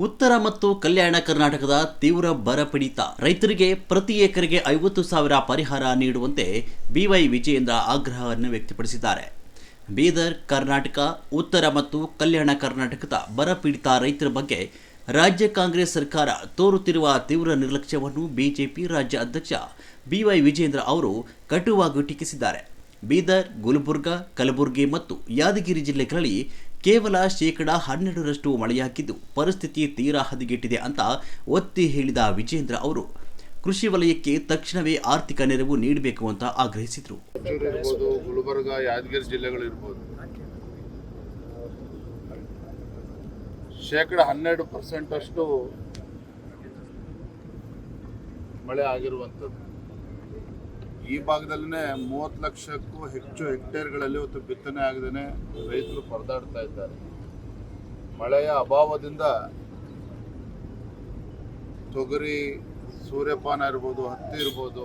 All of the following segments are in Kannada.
ಉತ್ತರ ಮತ್ತು ಕಲ್ಯಾಣ ಕರ್ನಾಟಕದ ತೀವ್ರ ಬರಪೀಡಿತ ರೈತರಿಗೆ ಪ್ರತಿ ಎಕರೆಗೆ 50,000 ಪರಿಹಾರ ನೀಡುವಂತೆ ಬಿವೈ ವಿಜಯೇಂದ್ರ ಆಗ್ರಹವನ್ನು ವ್ಯಕ್ತಪಡಿಸಿದ್ದಾರೆ. ಬೀದರ್, ಕರ್ನಾಟಕ, ಉತ್ತರ ಮತ್ತು ಕಲ್ಯಾಣ ಕರ್ನಾಟಕದ ಬರಪೀಡಿತ ರೈತರ ಬಗ್ಗೆ ರಾಜ್ಯ ಕಾಂಗ್ರೆಸ್ ಸರ್ಕಾರ ತೋರುತ್ತಿರುವ ತೀವ್ರ ನಿರ್ಲಕ್ಷ್ಯವನ್ನು ಬಿಜೆಪಿ ರಾಜ್ಯ ಅಧ್ಯಕ್ಷ ಬಿವೈ ವಿಜಯೇಂದ್ರ ಅವರು ಕಟುವಾಗಿ ಟೀಕಿಸಿದ್ದಾರೆ. ಬೀದರ್, ಗುಲ್ಬರ್ಗಾ, ಕಲಬುರಗಿ ಮತ್ತು ಯಾದಗಿರಿ ಜಿಲ್ಲೆಗಳಲ್ಲಿ ಕೇವಲ 12% ಮಳೆಯಾಗಿದ್ದು ಪರಿಸ್ಥಿತಿ ತೀರಾ ಹದಗೆಟ್ಟಿದೆ ಅಂತ ಒತ್ತಿ ಹೇಳಿದ ವಿಜೇಂದ್ರ ಅವರು ಕೃಷಿ ವಲಯಕ್ಕೆ ತಕ್ಷಣವೇ ಆರ್ಥಿಕ ನೆರವು ನೀಡಬೇಕು ಅಂತ ಆಗ್ರಹಿಸಿದರು. ಗುಲ್ಬರ್ಗಾ, ಯಾದಗಿರಿ ಜಿಲ್ಲೆಗಳಿರ್ಬೋದು, 12% ಅಷ್ಟು ಮಳೆ ಆಗಿರುವಂಥದ್ದು. ಈ ಭಾಗದಲ್ಲೇ 30 ಲಕ್ಷಕ್ಕೂ ಹೆಚ್ಚು ಹೆಕ್ಟೇರ್ಗಳಲ್ಲಿ ಇವತ್ತು ಬಿತ್ತನೆ ಆಗದೇ ರೈತರು ಪರದಾಡ್ತಾ ಇದ್ದಾರೆ. ಮಳೆಯ ಅಭಾವದಿಂದ ತೊಗರಿ, ಸೂರ್ಯಪಾನ ಇರ್ಬೋದು, ಹತ್ತಿ ಇರ್ಬೋದು,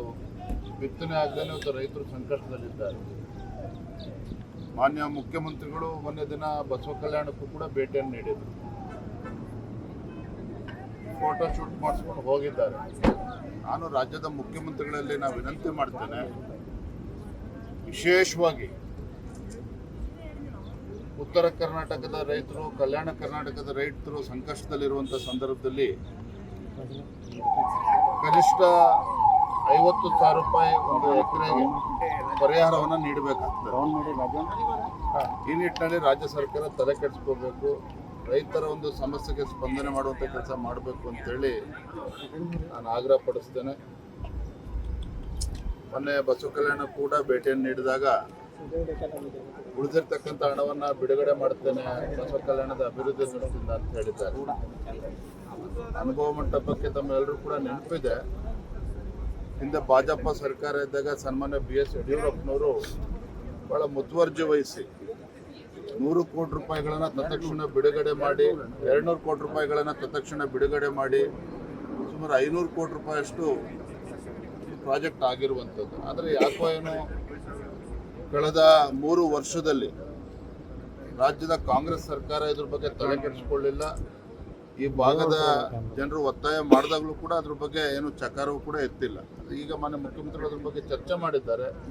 ಬಿತ್ತನೆ ಆಗದೇ ಇವತ್ತು ರೈತರು ಸಂಕಷ್ಟದಲ್ಲಿದ್ದಾರೆ. ಮಾನ್ಯ ಮುಖ್ಯಮಂತ್ರಿಗಳು ಮೊನ್ನೆ ದಿನ ಬಸವ ಕಲ್ಯಾಣಕ್ಕೂ ಕೂಡ ಭೇಟಿಯನ್ನು ನೀಡಿದರು. ಫೋಟೋ ಶೂಟ್ ಮಾಡಿಸ್ಕೊಂಡು ಹೋಗಿದ್ದಾರೆ. ನಾನು ರಾಜ್ಯದ ಮುಖ್ಯಮಂತ್ರಿಗಳಲ್ಲಿ ವಿನಂತಿ ಮಾಡ್ತೇನೆ, ವಿಶೇಷವಾಗಿ ಉತ್ತರ ಕರ್ನಾಟಕದ ರೈತರು, ಕಲ್ಯಾಣ ಕರ್ನಾಟಕದ ರೈತರು ಸಂಕಷ್ಟದಲ್ಲಿರುವಂಥ ಸಂದರ್ಭದಲ್ಲಿ ಕನಿಷ್ಠ 50,000 ರೂಪಾಯಿ ಒಂದು ಎಕರೆಗೆ ಪರಿಹಾರವನ್ನು ನೀಡಬೇಕಾಗ್ತದೆ. ಈ ನಿಟ್ಟಿನಲ್ಲಿ ರಾಜ್ಯ ಸರ್ಕಾರ ತಲೆ ಕೆಡಿಸ್ಕೋಬೇಕು. ರೈತರ ಒಂದು ಸಮಸ್ಯೆಗೆ ಸ್ಪಂದನೆ ಮಾಡುವಂಥ ಕೆಲಸ ಮಾಡಬೇಕು ಅಂತೇಳಿ ನಾನು ಆಗ್ರಹ ಪಡಿಸ್ತೇನೆ. ಮೊನ್ನೆ ಬಸವ ಕಲ್ಯಾಣ ಕೂಡ ಭೇಟಿಯನ್ನು ನೀಡಿದಾಗ ಉಳಿದಿರ್ತಕ್ಕಂಥ ಹಣವನ್ನು ಬಿಡುಗಡೆ ಮಾಡ್ತೇನೆ, ಬಸವ ಕಲ್ಯಾಣದ ಅಭಿವೃದ್ಧಿ ದೃಷ್ಟಿಯಿಂದ ಅಂತ ಹೇಳಿದ್ದಾರೆ. ಅನುಭವ ಮಂಟಪಕ್ಕೆ ತಮ್ಮೆಲ್ಲರೂ ಕೂಡ ನೆನಪಿದೆ, ಹಿಂದೆ ಭಾಜಪ ಸರ್ಕಾರ ಇದ್ದಾಗ ಸನ್ಮಾನ್ಯ BS ಯಡಿಯೂರಪ್ಪನವರು ಬಹಳ ಮುತುವರ್ಜಿ ವಹಿಸಿ 100 ಕೋಟಿ ರೂಪಾಯಿಗಳನ್ನು ತತ್ಕ್ಷಣ ಬಿಡುಗಡೆ ಮಾಡಿ, 200 ಕೋಟಿ ರೂಪಾಯಿಗಳನ್ನು ತತ್ಕ್ಷಣ ಬಿಡುಗಡೆ ಮಾಡಿ ಸುಮಾರು 500 ಕೋಟಿ ರೂಪಾಯಿಯಷ್ಟು ಪ್ರಾಜೆಕ್ಟ್ ಆಗಿರುವಂಥದ್ದು. ಆದರೆ ಯಾಕೋ ಏನೋ ಕಳೆದ 3 ವರ್ಷದಲ್ಲಿ ರಾಜ್ಯದ ಕಾಂಗ್ರೆಸ್ ಸರ್ಕಾರ ಇದ್ರ ಬಗ್ಗೆ ತಲೆ ಕೆಡಿಸಿಕೊಳ್ಳಿಲ್ಲ. ಈ ಭಾಗದ ಜನರು ಒತ್ತಾಯ ಮಾಡಿದಾಗಲೂ ಕೂಡ ಅದ್ರ ಬಗ್ಗೆ ಏನು ಚಕಾರವೂ ಕೂಡ ಎತ್ತಿಲ್ಲ. ಈಗ ಮಾನ್ಯ ಮುಖ್ಯಮಂತ್ರಿಗಳು ಅದ್ರ ಬಗ್ಗೆ ಚರ್ಚೆ ಮಾಡಿದ್ದಾರೆ.